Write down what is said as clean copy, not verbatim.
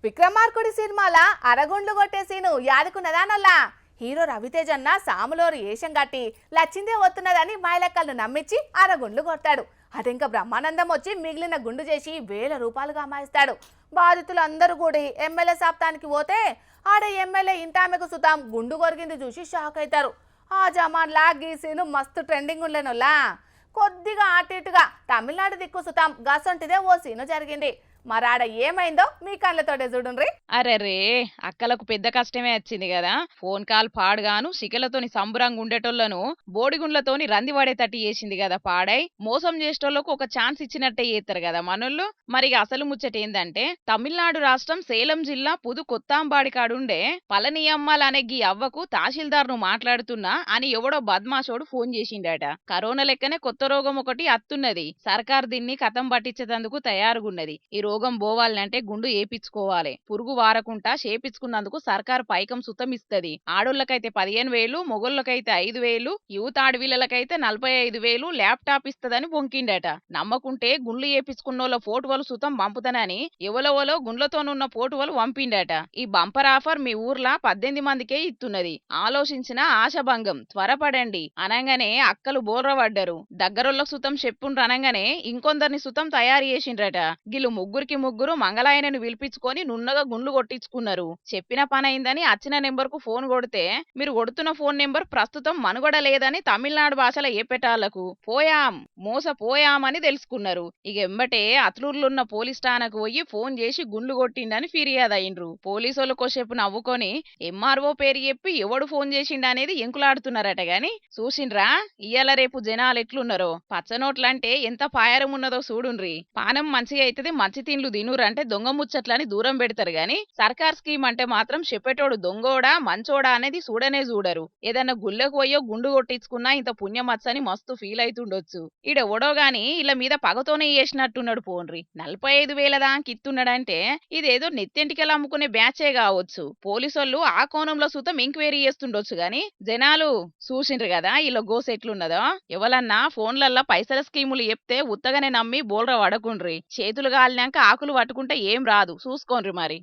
విక్రమార్కుడి సినిమాల అరగుండ్లు కొట్టే scene యాదుకున్నదానల్లా hero Ravitej అన్న సాములోరు ఏషం కట్టి లచ్చిందే వస్తున్నదని మాయలక్కలను నమ్మించి అరగుండ్లు కొట్టాడు. అదింకా బ్రహ్మానందం వచ్చి మిగిలిన గుండు చేసి వేల రూపాయలుగా అమ్మాయిస్తాడు. బాధితులందరూ కూడి ఎమ్మెల్యే సాప్తానికి పోతే ఆడ ఎమ్మెల్యే ఇంటామెకు సుతాం గుండు కొరిగింది చూసి షాక్ అవుతారు. ఆ జమాన్లా గీ సీను మస్తు ట్రెండింగ్ ఉండేనోలా. కొద్దిగా అటు ఇటుగా తమిళనాడు దిక్కు సుతాం గసంటిదే ఓ సీను జరిగింది. మరాడ ఏమైందో మీ కళ్ళతోటే చూడుండ్రి. అరెరే అక్కలకు పెద్ద కష్టమే వచ్చింది కదా. ఫోన్ కాల్ పాడుగాను శిఖలతోని సంబరంగా ఉండేటోళ్లను బోడిగుండ్లతోని రంది పడేటట్టు చేసింది కదా. పాడై మోసం చేసేటోళ్లకు ఒక ఛాన్స్ ఇచ్చినట్టే చేస్తారు కదా మనోళ్ళు. మరి అసలు ముచ్చట ఏందంటే తమిళనాడు రాష్ట్రం సేలం జిల్లా పుదు కొత్తాంబాడి కాడుండే పళనియమ్మాల్ అనే గీ అవ్వకు తహసీల్దార్ ను మాట్లాడుతున్నా అని ఎవడో బద్మాషోడు ఫోన్ చేసిండట. కరోనా లెక్కనే కొత్త రోగం ఒకటి అత్తున్నది. సర్కార్ దీన్ని కథం పట్టించేందుకు తయారుగున్నది. ఈ రోగం పోవాలంటే గుండు ఏపించుకోవాలి. పురుగు వారకుంటా చేపించుకున్నందుకు సర్కారు పైకం సుతం ఇస్తది. ఆడోళ్ళకైతే 15,000, మొగోళ్ళకైతే 5,000, యూత్ ఆడవిల్లలకైతే 45,000 ల్యాప్టాప్ ఇస్తదని పొంకిండట. నమ్మకుంటే గుండ్లు ఏపించుకున్నోళ్ళ ఫోటోలు సుతం పంపుతానని ఎవలెవలో గుండ్లతోనున్న ఫోటోలు పంపిండట. ఈ బంపర్ ఆఫర్ మీ ఊర్లా 18 మందికే ఇస్తున్నది. ఆలోచించిన ఆశభంగం, త్వరపడండి అనంగానే అక్కలు బోర్రపడ్డరు. దగ్గరోళ్ళకు సుతం చెప్పుండ్రు అనంగానే ఇంకొందరిని సుతం తయారు చేసిండ్రట. గిల్లు ముగ్గురికి ముగ్గురు మంగళాయనను పిలిపించుకొని నున్నగా గుండ్లు కొట్టించుకున్నారు. చెప్పిన పని అయిందని వచ్చిన నెంబర్ కు ఫోన్ కొడితే మీరు కొడుతున్న ఫోన్ నెంబర్ ప్రస్తుతం మనుగడ లేదని తమిళనాడు భాషలో ఏపెటాళ్లకు పోయాం మోసపోయామని తెలుసుకున్నారు. ఇక ఎంబటే అత్లూర్లున్న పోలీస్ స్టానకు పోయి ఫోన్ చేసి గుండ్లు కొట్టిండని ఫిర్యాదు అయిండ్రు. పోలీసులు కోసేపు నవ్వుకొని ఎంఆర్ఓ పేరు చెప్పి ఎవడు ఫోన్ చేసిండనేది ఎంకులాడుతున్నారట. గాని చూసిండ్రా ఇయ్యాల రేపు జనాలు ఎట్లున్నారో. పచ్చనోట్లంటే ఎంత పాయరం ఉన్నదో చూడుండ్రి. పానం మంచిగా అయితే మంచి తిండ్లు తినురంటే దొంగ ముచ్చట్లని దూరం పెడతారు గాని సర్కార్ స్కీమ్ అంటే మాత్రం చెప్పేటోడు దొంగోడా మంచోడా అనేది చూడనే చూడరు. ఏదన్నా గుళ్ళకు పోయో గుండు కొట్టించుకున్నా ఇంత పుణ్యం వచ్చని మస్తు ఫీల్ అవుతుండొచ్చు. ఈడెవడో గాని ఇలా మీద పగతోనే చేసినట్టున్నాడు. పోన్రి 45,000 దానికి ఇస్తున్నాడంటే ఇదేదో నెత్తెంటికెళ్ళి అమ్ముకునే బ్యాచే కావచ్చు. పోలీసోళ్ళు ఆ కోణంలో సుతం ఎంక్వైరీ చేస్తుండొచ్చు గాని జనాలు చూసిండ్రు కదా ఇలా గోస ఎట్లున్నదో. ఎవలన్నా ఫోన్లల్లా పైసల స్కీములు చెప్తే ఉత్తగానే నమ్మి బోల్ర పడకుండ్రి. చేతులు కాలినాక ఆకులు పట్టుకుంటే ఏం రాదు చూసుకోండ్రి మరి.